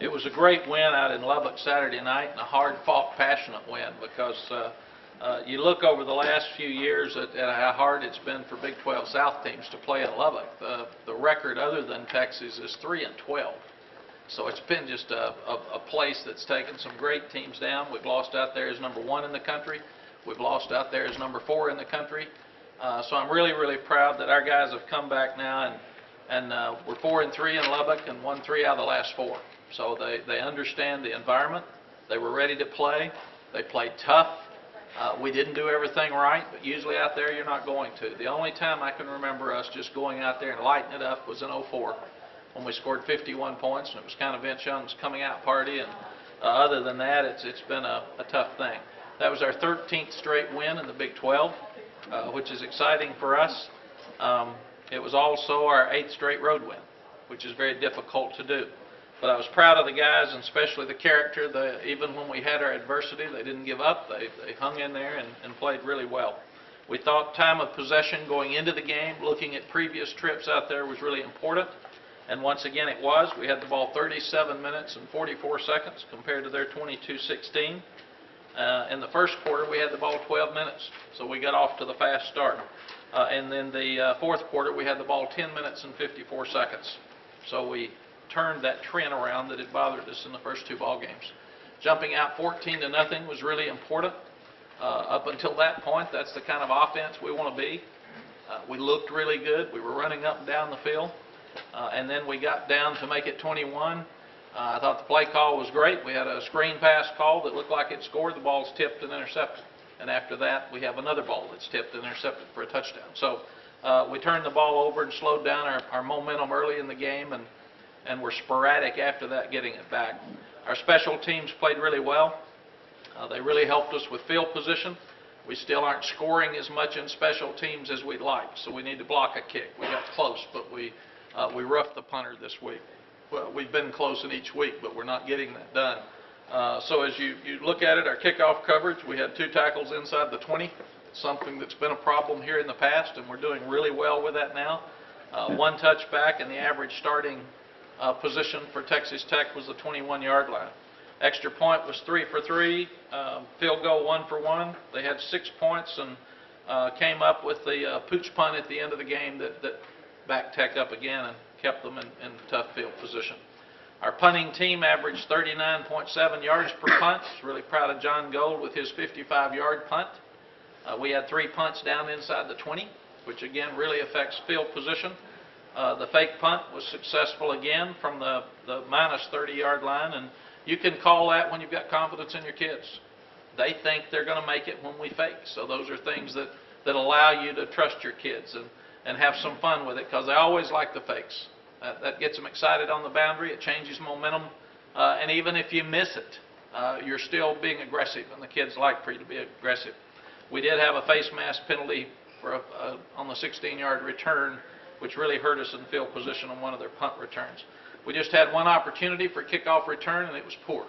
It was a great win out in Lubbock Saturday night, and a hard-fought, passionate win, because you look over the last few years at how hard it's been for Big 12 South teams to play at Lubbock. The record other than Texas is 3-12. So it's been just a place that's taken some great teams down. We've lost out there as #1 in the country. We've lost out there as #4 in the country. So I'm really, really proud that our guys have come back now, and we're 4-3 in Lubbock and won 3 out of the last 4. So they understand the environment. They were ready to play. They played tough. We didn't do everything right, but usually out there you're not going to. The only time I can remember us just going out there and lighting it up was in '04 when we scored 51 points, and it was kind of Vince Young's coming out party. And other than that, it's been a tough thing. That was our 13th straight win in the Big 12, which is exciting for us. It was also our 8th straight road win, which is very difficult to do. But I was proud of the guys, and especially the character. Even when we had our adversity, they didn't give up. They hung in there and played really well. We thought time of possession going into the game, looking at previous trips out there, was really important. And once again it was. We had the ball 37 minutes and 44 seconds compared to their 22-16. In the first quarter, we had the ball 12 minutes, so we got off to the fast start. And then the fourth quarter, we had the ball 10 minutes and 54 seconds. So we turned that trend around that had bothered us in the first 2 ball games. Jumping out 14-0 was really important. Up until that point, that's the kind of offense we want to be. We looked really good. We were running up and down the field. And then we got down to make it 21. I thought the play call was great. We had a screen pass call that looked like it scored. The ball's tipped and intercepted. And after that, we have another ball that's tipped and intercepted for a touchdown. So we turned the ball over and slowed down our momentum early in the game, and were sporadic after that getting it back. Our special teams played really well. They really helped us with field position. We still aren't scoring as much in special teams as we'd like, so we need to block a kick. We got close, but we roughed the punter this week. Well, we've been close in each week, but we're not getting that done. So as you look at it, our kickoff coverage, we had 2 tackles inside the 20, something that's been a problem here in the past, and we're doing really well with that now. 1 touchback, and the average starting position for Texas Tech was the 21-yard line. Extra point was 3 for 3. Field goal 1 for 1. They had 6 points and came up with the pooch punt at the end of the game that backed Tech up again and kept them in tough field position. Our punting team averaged 39.7 yards per punt. Really proud of John Gold with his 55-yard punt. We had 3 punts down inside the 20, which again really affects field position. The fake punt was successful again from the minus 30-yard line, and you can call that when you've got confidence in your kids. They think they're going to make it when we fake. So those are things that allow you to trust your kids and have some fun with it, because they always like the fakes. That gets them excited on the boundary. It changes momentum. And even if you miss it, you're still being aggressive, and the kids like for you to be aggressive. We did have a face mask penalty for on the 16-yard return, which really hurt us in field position on one of their punt returns. We just had 1 opportunity for kickoff return, and it was poor.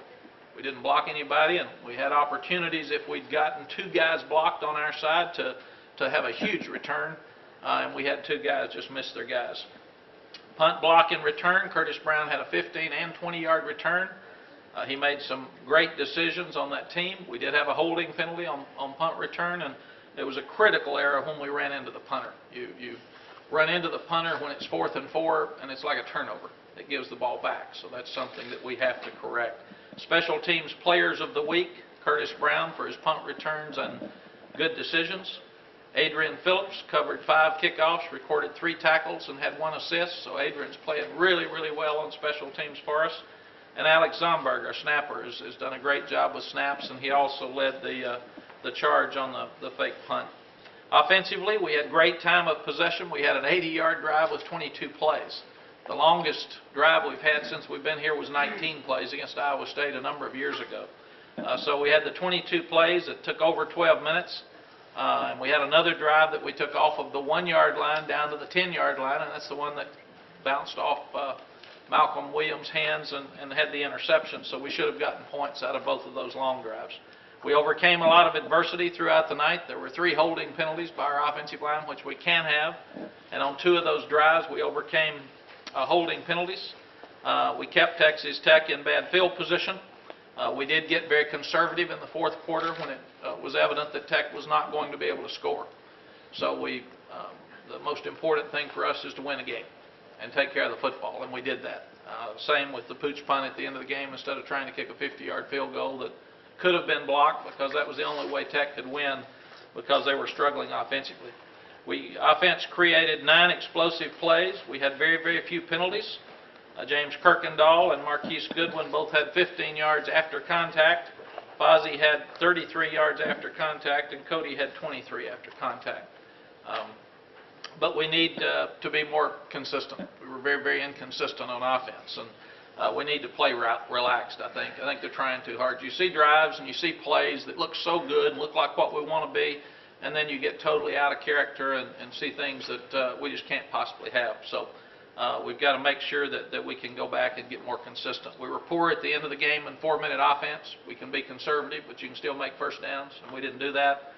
We didn't block anybody, and we had opportunities if we'd gotten 2 guys blocked on our side to have a huge return, and we had 2 guys just miss their guys. Punt, block, and return, Curtis Brown had a 15 and 20-yard return. He made some great decisions on that team. We did have a holding penalty on punt return, and it was a critical error when we ran into the punter. You run into the punter when it's 4th and 4, and it's like a turnover. It gives the ball back, so that's something that we have to correct. Special teams players of the week, Curtis Brown for his punt returns and good decisions. Adrian Phillips covered 5 kickoffs, recorded 3 tackles, and had 1 assist. So Adrian's playing really, really well on special teams for us. And Alex Zomberg, our snapper, has done a great job with snaps, and he also led the charge on the fake punt. Offensively, we had great time of possession. We had an 80-yard drive with 22 plays. The longest drive we've had since we've been here was 19 plays against Iowa State a number of years ago. So we had the 22 plays that took over 12 minutes. And we had another drive that we took off of the 1-yard line down to the 10-yard line, and that's the one that bounced off Malcolm Williams' hands and had the interception. So we should have gotten points out of both of those long drives. We overcame a lot of adversity throughout the night. There were 3 holding penalties by our offensive line, which we can have. And on 2 of those drives, we overcame holding penalties. We kept Texas Tech in bad field position. We did get very conservative in the fourth quarter when it was evident that Tech was not going to be able to score. So the most important thing for us is to win a game and take care of the football, and we did that. Same with the pooch punt at the end of the game. Instead of trying to kick a 50-yard field goal that could have been blocked, because that was the only way Tech could win, because they were struggling offensively. Offense created 9 explosive plays. We had very, very few penalties. James Kirkendall and Marquise Goodwin both had 15 yards after contact. Fozzie had 33 yards after contact, and Cody had 23 after contact. But we need to be more consistent. We were very, very inconsistent on offense, and we need to play relaxed, I think. I think they're trying too hard. You see drives and you see plays that look so good and look like what we want to be, and then you get totally out of character and see things that we just can't possibly have. So we've got to make sure that we can go back and get more consistent. We were poor at the end of the game in 4-minute offense. We can be conservative, but you can still make first downs, and we didn't do that.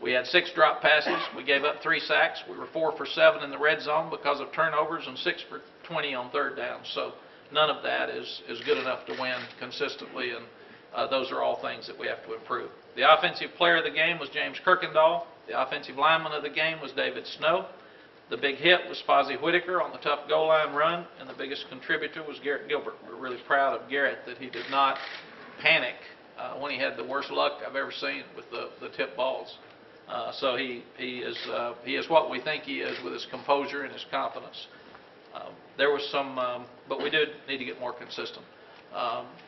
We had 6 drop passes. We gave up 3 sacks. We were 4 for 7 in the red zone because of turnovers, and 6 for 20 on third down. So none of that is good enough to win consistently, and those are all things that we have to improve. The offensive player of the game was James Kirkendall. The offensive lineman of the game was David Snow. The big hit was Fozzie Whitaker on the tough goal line run, and the biggest contributor was Garrett Gilbert. We're really proud of Garrett that he did not panic when he had the worst luck I've ever seen with the tip balls. So he is what we think he is, with his composure and his confidence. There was some, but we did need to get more consistent.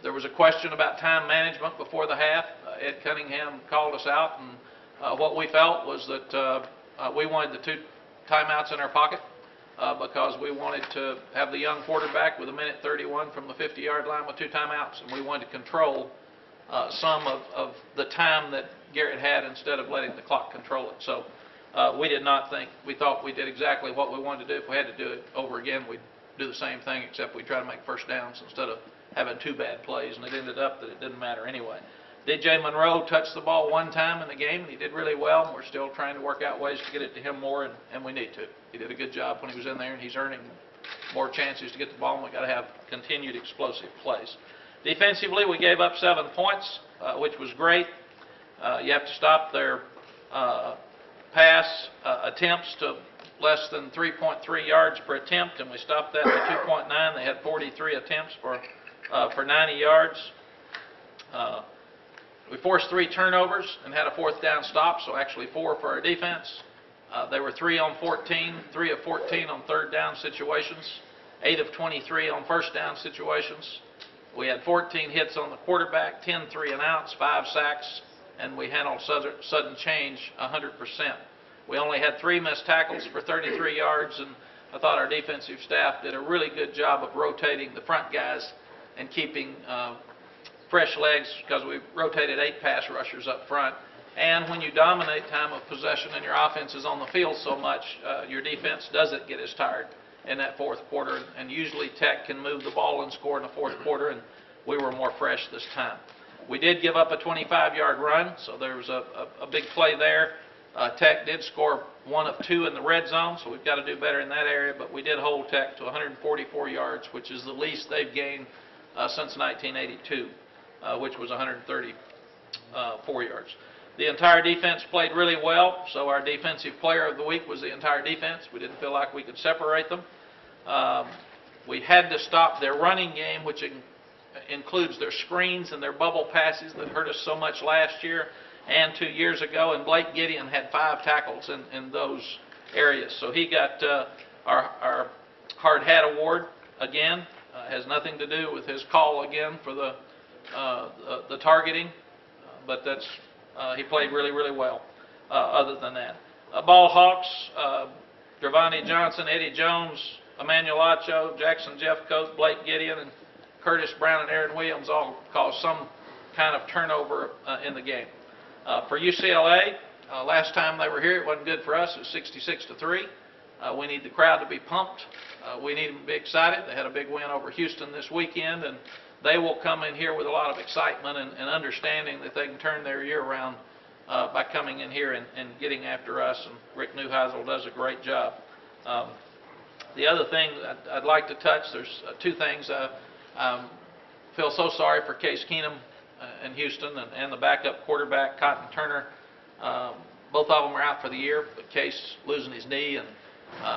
There was a question about time management before the half. Ed Cunningham called us out, and what we felt was that we wanted the 2 timeouts in our pocket because we wanted to have the young quarterback with 1:31 from the 50-yard line with 2 timeouts, and we wanted to control some of the time that Garrett had instead of letting the clock control it. So we thought we did exactly what we wanted to do. If we had to do it over again, we'd do the same thing, except we'd try to make first downs instead of having 2 bad plays, and it ended up that it didn't matter anyway. DJ Monroe touched the ball 1 time in the game, and he did really well. We're still trying to work out ways to get it to him more, and we need to. He did a good job when he was in there, and he's earning more chances to get the ball, and we've got to have continued explosive plays. Defensively, we gave up 7 points, which was great. You have to stop their pass attempts to less than 3.3 yards per attempt, and we stopped that to 2.9. They had 43 attempts for 90 yards. We forced 3 turnovers and had a 4th down stop, so actually 4 for our defense. They were 3 on 14, 3 of 14 on third down situations, 8 of 23 on first down situations. We had 14 hits on the quarterback, 10 3-and-outs, 5 sacks, and we handled sudden change 100%. We only had 3 missed tackles for 33 yards, and I thought our defensive staff did a really good job of rotating the front guys and keeping fresh legs, because we rotated 8 pass rushers up front. And when you dominate time of possession and your offense is on the field so much, your defense doesn't get as tired in that fourth quarter. And usually Tech can move the ball and score in the fourth quarter, and we were more fresh this time. We did give up a 25-yard run, so there was a big play there. Tech did score 1 of 2 in the red zone, so we've got to do better in that area. But we did hold Tech to 144 yards, which is the least they've gained since 1982, which was 134 yards. The entire defense played really well, so our defensive player of the week was the entire defense. We didn't feel like we could separate them. We had to stop their running game, which includes their screens and their bubble passes that hurt us so much last year and 2 years ago. And Blake Gideon had 5 tackles in those areas. So he got our Hard Hat Award again. Has nothing to do with his call again for the targeting, but that's he played really, really well other than that. Ball Hawks, Dravani Johnson, Eddie Jones, Emmanuel Acho, Jackson Jeffcoat, Blake Gideon, and Curtis Brown and Aaron Williams all caused some kind of turnover in the game. For UCLA, last time they were here, it wasn't good for us. It was 66-3. We need the crowd to be pumped. We need them to be excited. They had a big win over Houston this weekend, and they will come in here with a lot of excitement and understanding that they can turn their year around by coming in here and getting after us. And Rick Neuheisel does a great job. The other thing I'd like to touch, there's two things. Feel so sorry for Case Keenum in Houston and the backup quarterback, Cotton Turner. Both of them are out for the year, but Case losing his knee, and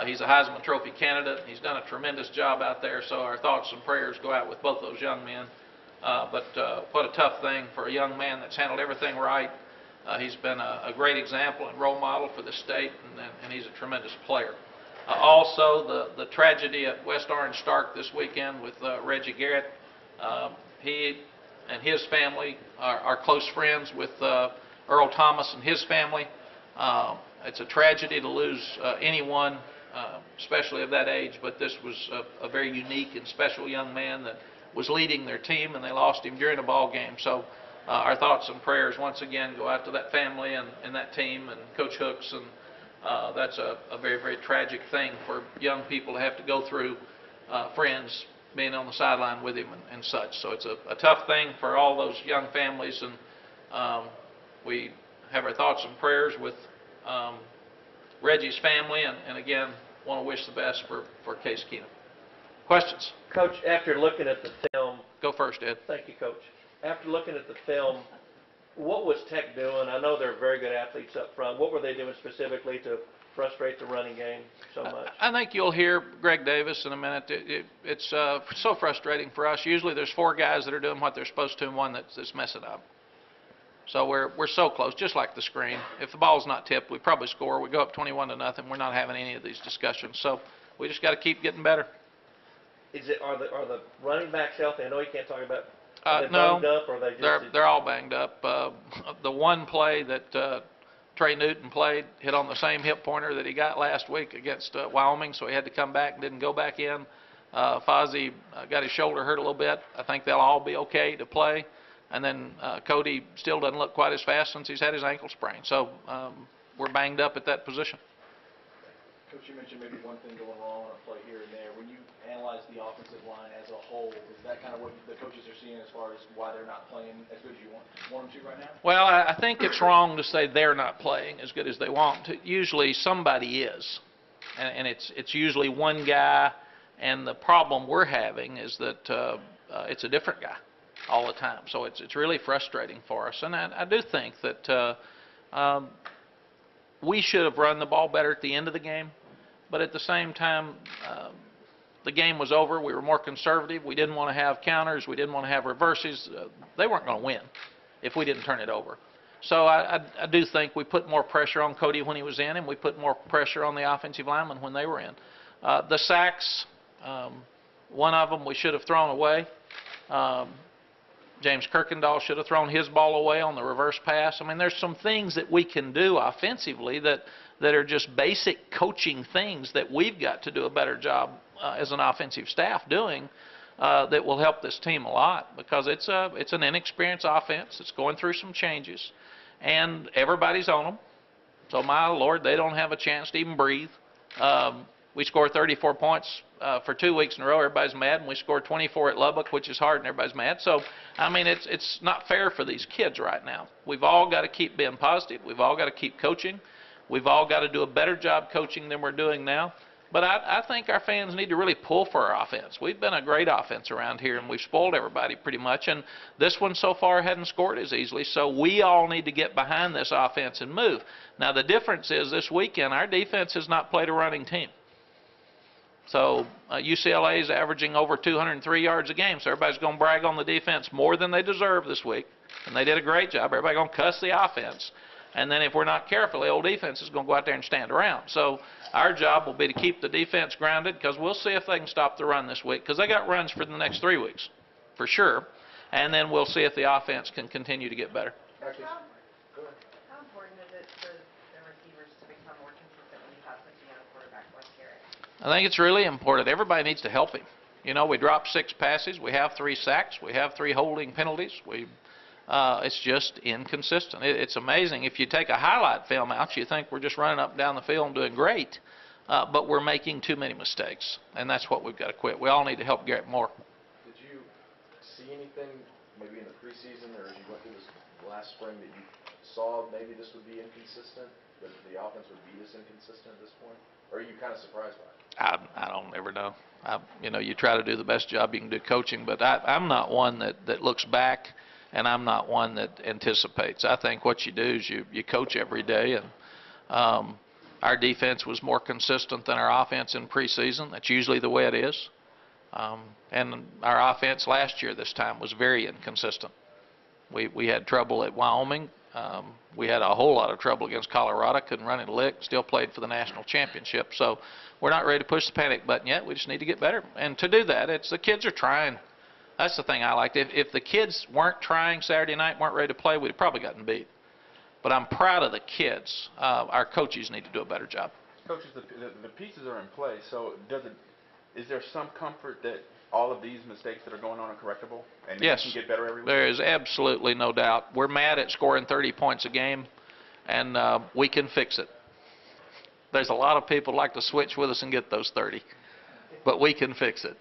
he's a Heisman Trophy candidate. He's done a tremendous job out there, so our thoughts and prayers go out with both those young men. But what a tough thing for a young man that's handled everything right. He's been a great example and role model for the state, and he's a tremendous player. Also, the tragedy at West Orange Stark this weekend with Reggie Garrett. He and his family are close friends with Earl Thomas and his family. It's a tragedy to lose anyone, especially of that age, but this was a very unique and special young man that was leading their team, and they lost him during a ball game. So our thoughts and prayers once again go out to that family and that team and Coach Hooks, and that's a very, very tragic thing for young people to have to go through, friends being on the sideline with him and such. So it's a tough thing for all those young families, and we have our thoughts and prayers with Reggie's family, and again, want to wish the best for Case Keenum. Questions? Coach, after looking at the film... Go first, Ed. Thank you, Coach. After looking at the film, what was Tech doing? I know they're very good athletes up front. What were they doing specifically to frustrate the running game so much? I think you'll hear Greg Davis in a minute. It's so frustrating for us. Usually there's 4 guys that are doing what they're supposed to and one that's messing up. So we're so close, just like the screen. If the ball's not tipped, we probably score. We go up 21-0. We're not having any of these discussions. So we just got to keep getting better. Are the running backs healthy? I know you can't talk about. No, banged up, or are they just they're all banged up. The one play that Trey Newton played hit on the same hip pointer that he got last week against Wyoming, so he had to come back and didn't go back in. Fozzie got his shoulder hurt a little bit. I think they'll all be okay to play. And then Cody still doesn't look quite as fast since he's had his ankle sprain. So we're banged up at that position. Coach, you mentioned maybe one thing going wrong on a play here and there. When you analyze the offensive line as a whole, is that kind of what the coaches are seeing as far as why they're not playing as good as you want them to right now? Well, I think it's wrong to say they're not playing as good as they want to. Usually somebody is, and it's usually one guy. And the problem we're having is that it's a different guy all the time. So it's really frustrating for us. And I do think that we should have run the ball better at the end of the game. But at the same time, the game was over. We were more conservative. We didn't want to have counters. We didn't want to have reverses. They weren't going to win if we didn't turn it over. So I do think we put more pressure on Cody when he was in, and we put more pressure on the offensive linemen when they were in. The sacks, one of them we should have thrown away. James Kirkendall should have thrown his ball away on the reverse pass. I mean, there's some things that we can do offensively that are just basic coaching things that we've got to do a better job as an offensive staff doing that will help this team a lot, because it's an inexperienced offense. It's going through some changes, and everybody's on them. So, my Lord, they don't have a chance to even breathe. We scored 34 points for 2 weeks in a row. Everybody's mad. And we scored 24 at Lubbock, which is hard, and everybody's mad. So, I mean, it's not fair for these kids right now. We've all got to keep being positive. We've all got to keep coaching. We've all got to do a better job coaching than we're doing now. But I think our fans need to really pull for our offense. We've been a great offense around here, and we've spoiled everybody pretty much. And this one so far hadn't scored as easily. So we all need to get behind this offense and move. Now, the difference is this weekend, our defense has not played a running team. So UCLA is averaging over 203 yards a game. So everybody's going to brag on the defense more than they deserve this week. And they did a great job. Everybody's going to cuss the offense. And then if we're not careful, the old defense is going to go out there and stand around. So our job will be to keep the defense grounded, because we'll see if they can stop the run this week, because they got runs for the next 3 weeks, for sure. And then we'll see if the offense can continue to get better. How important is it for the receivers to become more consistent when you have such a young quarterback like Garrett? I think it's really important. Everybody needs to help him. You know, we dropped 6 passes. We have 3 sacks. We have 3 holding penalties. It's just inconsistent. It's amazing. If you take a highlight film out, you think we're just running up and down the field and doing great, but we're making too many mistakes, and that's what we've got to quit. We all need to help Garrett more. Did you see anything maybe in the preseason or as you went through this last spring that you saw maybe this would be inconsistent, that the offense would be this inconsistent at this point? Or are you kind of surprised by it? I don't ever know. You try to do the best job you can do coaching, but I'm not one that looks back, and I'm not one that anticipates. I think what you do is you coach every day, and our defense was more consistent than our offense in preseason. That's usually the way it is. And our offense last year this time was very inconsistent. We had trouble at Wyoming. We had a whole lot of trouble against Colorado. Couldn't run it a lick. Still played for the national championship. So we're not ready to push the panic button yet. We just need to get better. And to do that, the kids are trying. That's the thing I liked. If the kids weren't trying Saturday night, weren't ready to play, we'd have probably gotten beat. But I'm proud of the kids. Our coaches need to do a better job. Coaches, the pieces are in place. So is there some comfort that all of these mistakes that are going on are correctable? And yes, you can get better every week? There is absolutely no doubt. We're mad at scoring 30 points a game, and we can fix it. There's a lot of people who like to switch with us and get those 30, but we can fix it.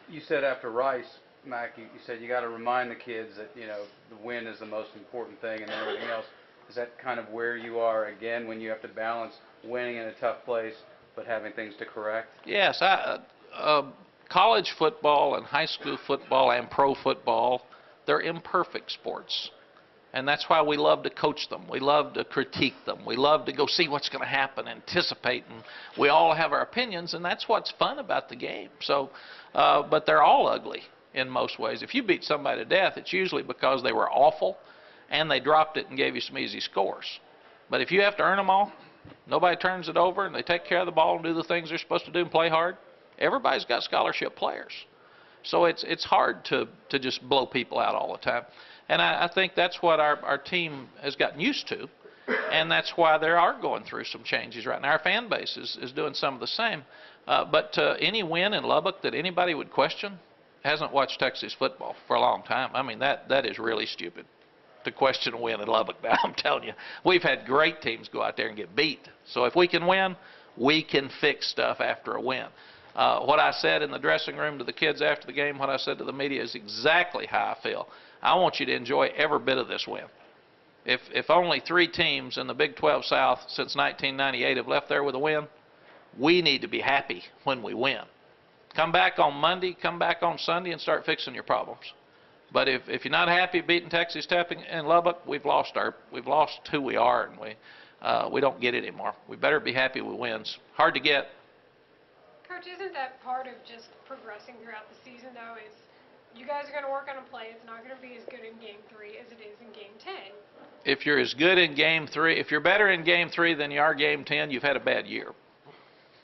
You said after Rice, Mack, you said you got to remind the kids that, the win is the most important thing and everything else. Is that kind of where you are again when you have to balance winning in a tough place but having things to correct? Yes. College football and high school football and pro football, they're imperfect sports. And that's why we love to coach them. We love to critique them. We love to go see what's going to happen, anticipate, and we all have our opinions, and that's what's fun about the game. So, but they're all ugly in most ways. If you beat somebody to death, it's usually because they were awful and they dropped it and gave you some easy scores. But if you have to earn them all, nobody turns it over, and they take care of the ball and do the things they're supposed to do and play hard, everybody's got scholarship players. So it's hard to just blow people out all the time. And I think that's what our team has gotten used to, and that's why they are going through some changes right now. Our fan base is doing some of the same. But any win in Lubbock that anybody would question hasn't watched Texas football for a long time. I mean, that is really stupid to question a win in Lubbock now. I'm telling you, we've had great teams go out there and get beat. So if we can win, we can fix stuff after a win. What I said in the dressing room to the kids after the game, what I said to the media is exactly how I feel. I want you to enjoy every bit of this win. If only 3 teams in the Big 12 South since 1998 have left there with a win, we need to be happy when we win. Come back on Monday, come back on Sunday, and start fixing your problems. But if you're not happy beating Texas Tech in Lubbock, we've lost who we are, and we don't get it anymore. We better be happy with wins. Hard to get. Coach, isn't that part of just progressing throughout the season, though, is you guys are going to work on a play. It's not going to be as good in Game 3 as it is in Game 10. If you're as good in Game 3, if you're better in Game 3 than you are Game 10, you've had a bad year.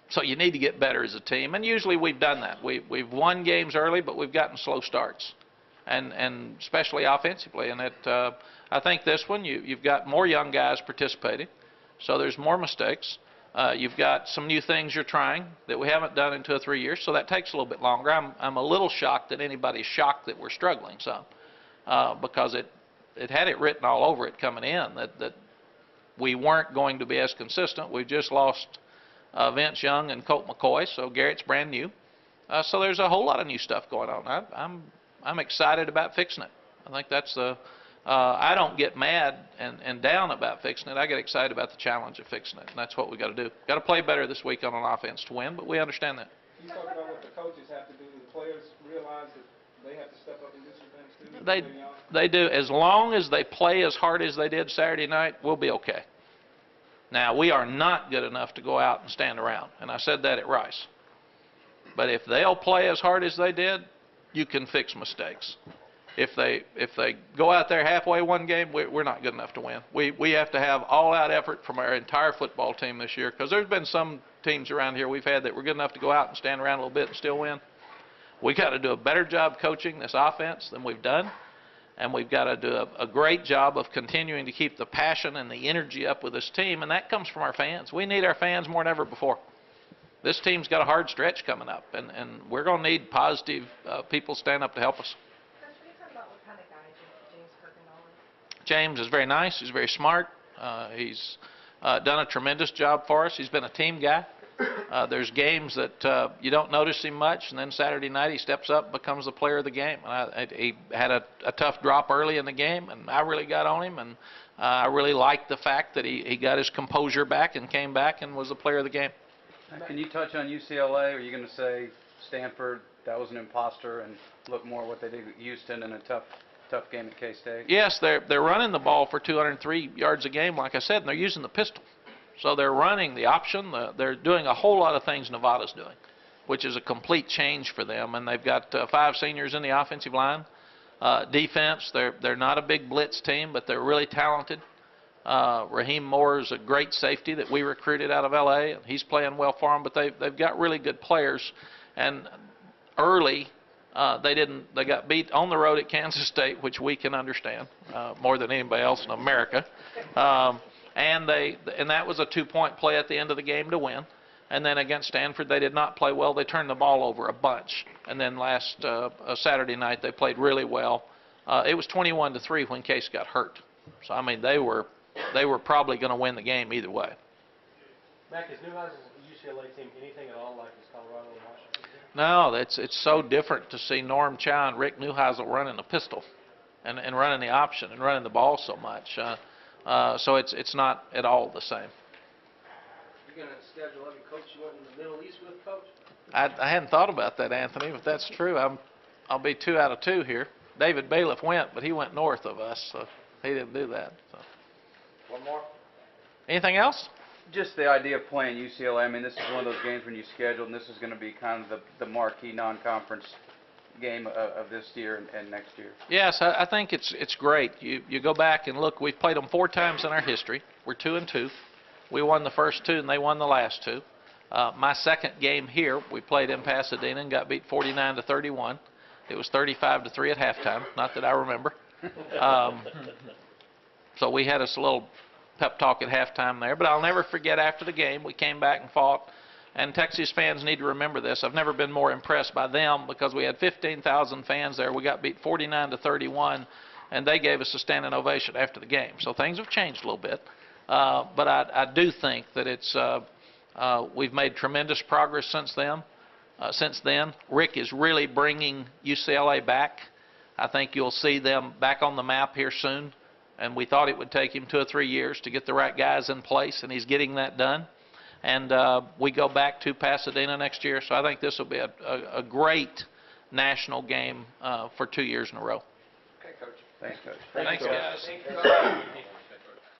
So you need to get better as a team, and usually we've done that. We've won games early, but we've gotten slow starts, and especially offensively. And I think this one, you've got more young guys participating, so there's more mistakes. You've got some new things you're trying that we haven't done in 2 or 3 years, so that takes a little bit longer. I'm a little shocked that anybody's shocked that we're struggling some, because it had it written all over it coming in that we weren't going to be as consistent. We've just lost Vince Young and Colt McCoy, so Garrett's brand new. So there's a whole lot of new stuff going on. I'm excited about fixing it. I think that's I don't get mad and down about fixing it. I get excited about the challenge of fixing it, and that's what we got to do. Got to play better this week on offense to win, but we understand that. You talk about what the coaches have to do. Do the players realize that they have to step up and do some things too? They do. As long as they play as hard as they did Saturday night, we'll be okay. Now, we are not good enough to go out and stand around, and I said that at Rice. But if they'll play as hard as they did, you can fix mistakes. If they go out there halfway one game, we're not good enough to win. We have to have all-out effort from our entire football team this year, because there's been some teams around here we've had that were good enough to go out and stand around a little bit and still win. We got to do a better job coaching this offense than we've done, and we've got to do a great job of continuing to keep the passion and the energy up with this team, and that comes from our fans. We need our fans more than ever before. This team's got a hard stretch coming up, and we're going to need positive people stand up to help us. James is very nice. He's very smart. He's done a tremendous job for us. He's been a team guy. There's games that you don't notice him much, and then Saturday night he steps up and becomes the player of the game. He had a tough drop early in the game, and I really got on him, and I really liked the fact that he got his composure back and came back and was the player of the game. Can you touch on UCLA? Are you going to say Stanford, that was an imposter, and look more what they did at Houston in a tough game at K-State? Yes, they're running the ball for 203 yards a game, like I said, and they're using the pistol. So they're running the option. They're doing a whole lot of things Nevada's doing, which is a complete change for them. And they've got 5 seniors in the offensive line. Defense, they're not a big blitz team, but they're really talented. Raheem Moore is a great safety that we recruited out of L.A., and he's playing well for them. But they've got really good players. And early, they got beat on the road at Kansas State, which we can understand more than anybody else in America. And that was a 2-point play at the end of the game to win. And then against Stanford, they did not play well. They turned the ball over a bunch. And then last Saturday night, they played really well. It was 21-3 when Case got hurt. So I mean, they were probably going to win the game either way. Mack, is Newhouse's UCLA team anything at all like his Colorado and Washington team? No, it's so different to see Norm Chow and Rick Neuheisel running the pistol and running the option and running the ball so much. So it's not at all the same. You're going to schedule every coach you want in the Middle East with, Coach? I hadn't thought about that, Anthony, but that's true. I'll be 2 out of 2 here. David Bailiff went, but he went north of us, so he didn't do that. So. One more? Anything else? Just the idea of playing UCLA. I mean, this is one of those games when you schedule, and this is going to be kind of the marquee non-conference game of this year and next year. Yes, I think it's great. You go back and look. We've played them 4 times in our history. We're 2-2. We won the first 2, and they won the last 2. My second game here, we played in Pasadena and got beat 49-31. It was 35-3 at halftime. Not that I remember. So we had us a little pep talk at halftime there. But I'll never forget after the game, we came back and fought. And Texas fans need to remember this. I've never been more impressed by them because we had 15,000 fans there. We got beat 49-31, and they gave us a standing ovation after the game. So things have changed a little bit. But I do think that we've made tremendous progress since then. Rick is really bringing UCLA back. I think you'll see them back on the map here soon. And we thought it would take him 2 or 3 years to get the right guys in place, and he's getting that done. And we go back to Pasadena next year, so I think this will be a great national game for 2 years in a row. Okay, Coach. Thanks, Coach. Thanks, guys. Thank you.